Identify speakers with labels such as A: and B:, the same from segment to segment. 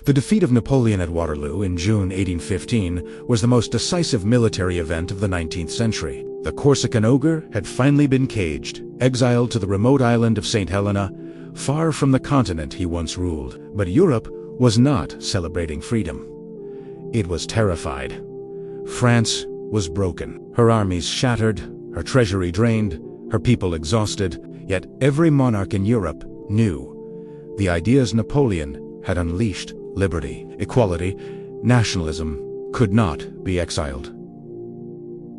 A: The defeat of Napoleon at Waterloo in June 1815 was the most decisive military event of the 19th century. The Corsican ogre had finally been caged, exiled to the remote island of St. Helena, far from the continent he once ruled. But Europe was not celebrating freedom. It was terrified. France was broken, her armies shattered, her treasury drained, her people exhausted, yet every monarch in Europe knew the ideas Napoleon had unleashed, liberty, equality, nationalism, could not be exiled.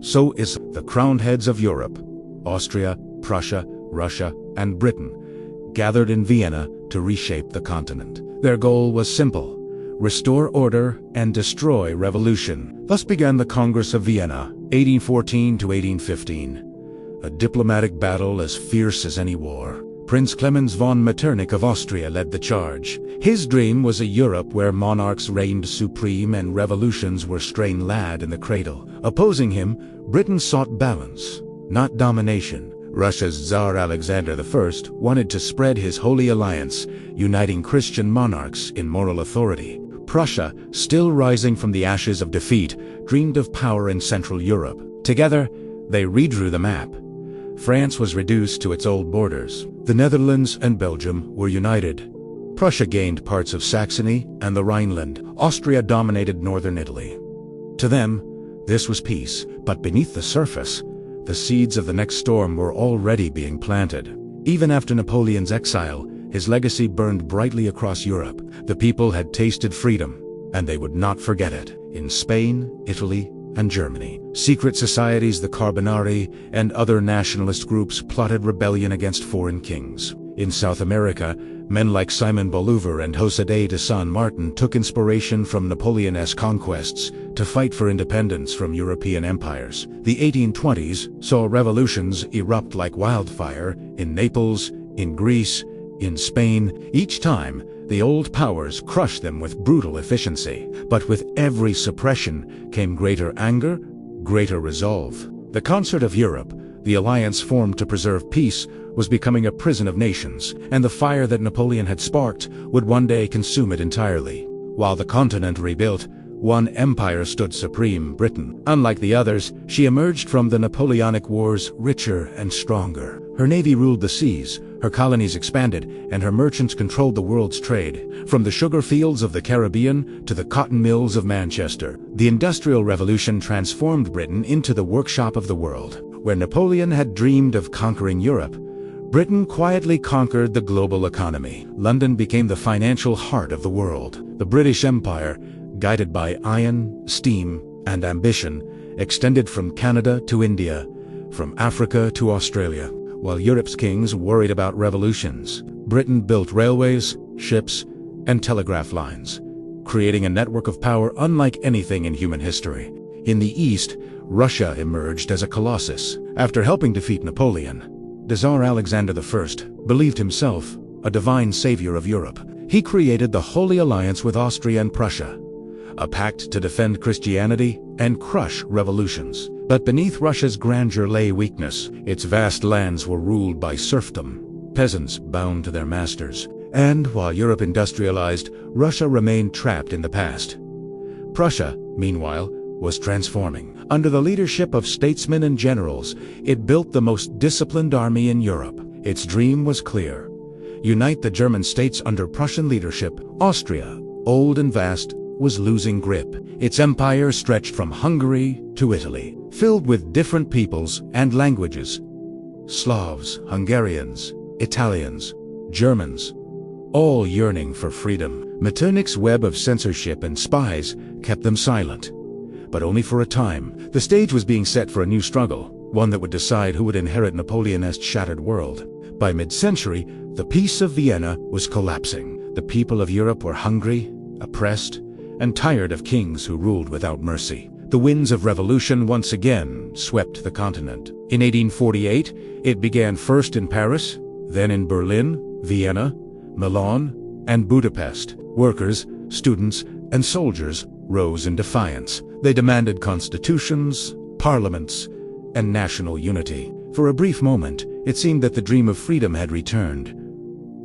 A: So is the crowned heads of Europe, Austria, Prussia, Russia, and Britain, gathered in Vienna to reshape the continent. Their goal was simple: restore order and destroy revolution. Thus began the Congress of Vienna, 1814 to 1815, a diplomatic battle as fierce as any war. Prince Clemens von Metternich of Austria led the charge. His dream was a Europe where monarchs reigned supreme and revolutions were strained lad in the cradle. Opposing him, Britain sought balance, not domination. Russia's Tsar Alexander I wanted to spread his holy alliance, uniting Christian monarchs in moral authority. Prussia, still rising from the ashes of defeat, dreamed of power in Central Europe. Together, they redrew the map. France was reduced to its old borders. The Netherlands and Belgium were united. Prussia gained parts of Saxony and the Rhineland. Austria dominated northern Italy. To them, this was peace, but beneath the surface, the seeds of the next storm were already being planted. Even after Napoleon's exile, his legacy burned brightly across Europe. The people had tasted freedom, and they would not forget it. In Spain, Italy, and Germany, secret societies, the Carbonari, and other nationalist groups plotted rebellion against foreign kings. In South America, men like Simon Bolivar and José de San Martin took inspiration from Napoleon's conquests to fight for independence from European empires. The 1820s saw revolutions erupt like wildfire in Naples, in Greece, in Spain. Each time, the old powers crushed them with brutal efficiency. But with every suppression came greater anger, greater resolve. The concert of Europe, the alliance formed to preserve peace, was becoming a prison of nations, and the fire that Napoleon had sparked would one day consume it entirely. While the continent rebuilt, one empire stood supreme, Britain. Unlike the others, she emerged from the Napoleonic Wars richer and stronger. Her navy ruled the seas, her colonies expanded, and her merchants controlled the world's trade. From the sugar fields of the Caribbean to the cotton mills of Manchester, the Industrial Revolution transformed Britain into the workshop of the world. Where Napoleon had dreamed of conquering Europe, Britain quietly conquered the global economy. London became the financial heart of the world. The British Empire, guided by iron, steam, and ambition, extended from Canada to India, from Africa to Australia. While Europe's kings worried about revolutions, Britain built railways, ships, and telegraph lines, creating a network of power unlike anything in human history. In the East, Russia emerged as a colossus. After helping defeat Napoleon, Tsar Alexander I believed himself a divine savior of Europe. He created the Holy Alliance with Austria and Prussia, a pact to defend Christianity and crush revolutions. But beneath Russia's grandeur lay weakness. Its vast lands were ruled by serfdom, peasants bound to their masters. And while Europe industrialized, Russia remained trapped in the past. Prussia, meanwhile, was transforming. Under the leadership of statesmen and generals, it built the most disciplined army in Europe. Its dream was clear: unite the German states under Prussian leadership. Austria, old and vast, was losing grip. Its empire stretched from Hungary to Italy, filled with different peoples and languages: Slavs, Hungarians, Italians, Germans, all yearning for freedom. Metternich's web of censorship and spies kept them silent. But only for a time. The stage was being set for a new struggle, one that would decide who would inherit Napoleon's shattered world. By mid-century, the Peace of Vienna was collapsing. The people of Europe were hungry, oppressed, and tired of kings who ruled without mercy. The winds of revolution once again swept the continent. In 1848, it began first in Paris, then in Berlin, Vienna, Milan, and Budapest. Workers, students, and soldiers rose in defiance. They demanded constitutions, parliaments, and national unity. For a brief moment, it seemed that the dream of freedom had returned.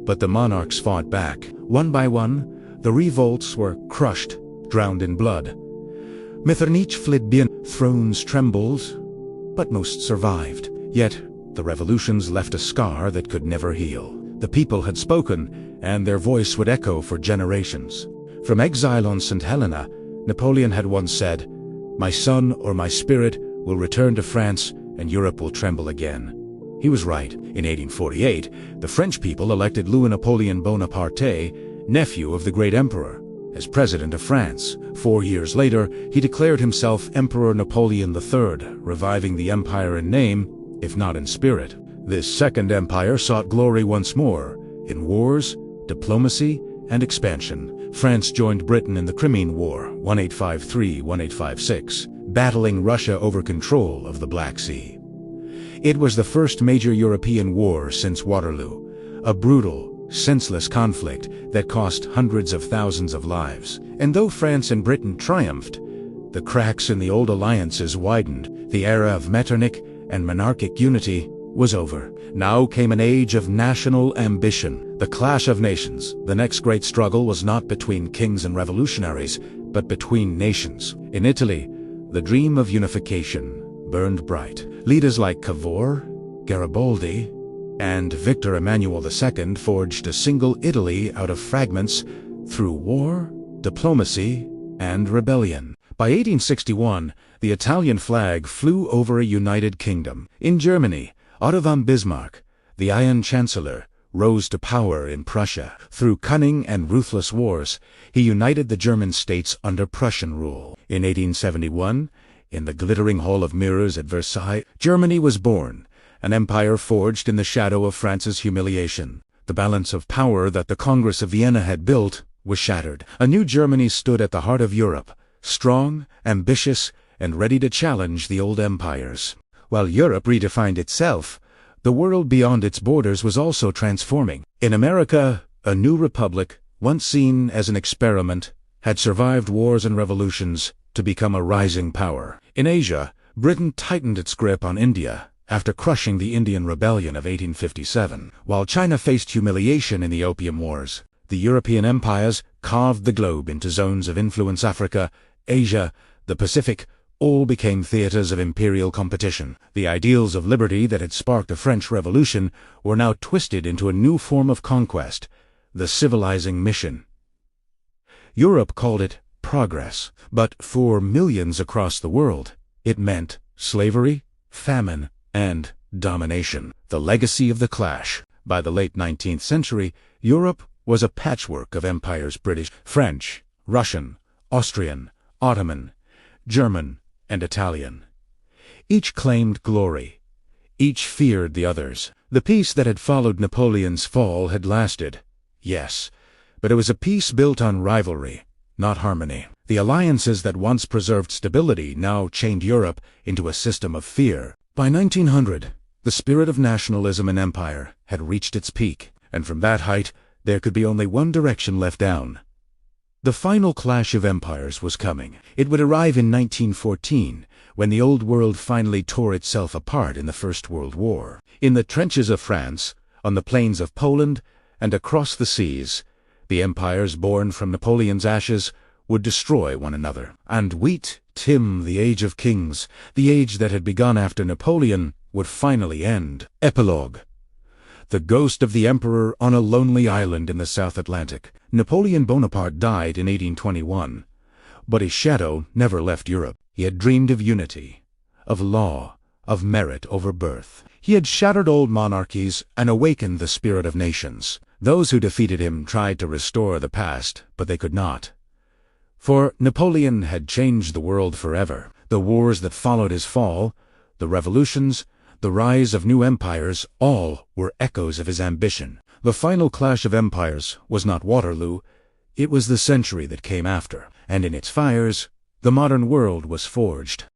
A: But the monarchs fought back. One by one, The revolts were crushed, drowned in blood. Metternich fled bien, thrones trembled, but most survived. Yet, the revolutions left a scar that could never heal. The people had spoken, and their voice would echo for generations. From exile on St. Helena, Napoleon had once said, "My son or my spirit will return to France, and Europe will tremble again." He was right. In 1848, the French people elected Louis Napoleon Bonaparte, nephew of the great emperor, as president of France. 4 years later, he declared himself Emperor Napoleon III, reviving the empire in name, if not in spirit. This second empire sought glory once more, in wars, diplomacy, and expansion. France joined Britain in the Crimean War, 1853-1856, battling Russia over control of the Black Sea. It was the first major European war since Waterloo, a brutal, senseless conflict that cost hundreds of thousands of lives. And though France and Britain triumphed, the cracks in the old alliances widened. The era of Metternich and monarchic unity was over. Now came an age of national ambition, the clash of nations. The next great struggle was not between kings and revolutionaries, but between nations. In Italy, the dream of unification burned bright. Leaders like Cavour, Garibaldi, and Victor Emmanuel II forged a single Italy out of fragments through war, diplomacy, and rebellion. By 1861, the Italian flag flew over a united kingdom. In Germany, Otto von Bismarck, the Iron Chancellor, rose to power in Prussia. Through cunning and ruthless wars, he united the German states under Prussian rule. In 1871, in the glittering Hall of Mirrors at Versailles, Germany was born, an empire forged in the shadow of France's humiliation. The balance of power that the Congress of Vienna had built was shattered. A new Germany stood at the heart of Europe, strong, ambitious, and ready to challenge the old empires. While Europe redefined itself, the world beyond its borders was also transforming. In America, a new republic, once seen as an experiment, had survived wars and revolutions to become a rising power. In Asia, Britain tightened its grip on India after crushing the Indian Rebellion of 1857. While China faced humiliation in the Opium Wars, the European empires carved the globe into zones of influence. Africa, Asia, the Pacific, all became theaters of imperial competition. The ideals of liberty that had sparked the French Revolution were now twisted into a new form of conquest, the civilizing mission. Europe called it progress, but for millions across the world, it meant slavery, famine, and domination. The legacy of the clash. By the late 19th century, Europe was a patchwork of empires: British, French, Russian, Austrian, Ottoman, German, and Italian. Each claimed glory. Each feared the others. The peace that had followed Napoleon's fall had lasted, yes, but it was a peace built on rivalry, not harmony. The alliances that once preserved stability now chained Europe into a system of fear. By 1900, the spirit of nationalism in empire had reached its peak, and from that height, there could be only one direction left down. The final clash of empires was coming. It would arrive in 1914, when the old world finally tore itself apart in the First World War. In the trenches of France, on the plains of Poland, and across the seas, the empires born from Napoleon's ashes would destroy one another. And wheat, Tim, the age of kings, the age that had begun after Napoleon, would finally end. Epilogue. The ghost of the emperor on a lonely island in the South Atlantic. Napoleon Bonaparte died in 1821, but his shadow never left Europe. He had dreamed of unity, of law, of merit over birth. He had shattered old monarchies and awakened the spirit of nations. Those who defeated him tried to restore the past, but they could not. For Napoleon had changed the world forever. The wars that followed his fall, the revolutions, the rise of new empires, all were echoes of his ambition. The final clash of empires was not Waterloo, it was the century that came after, and in its fires, the modern world was forged.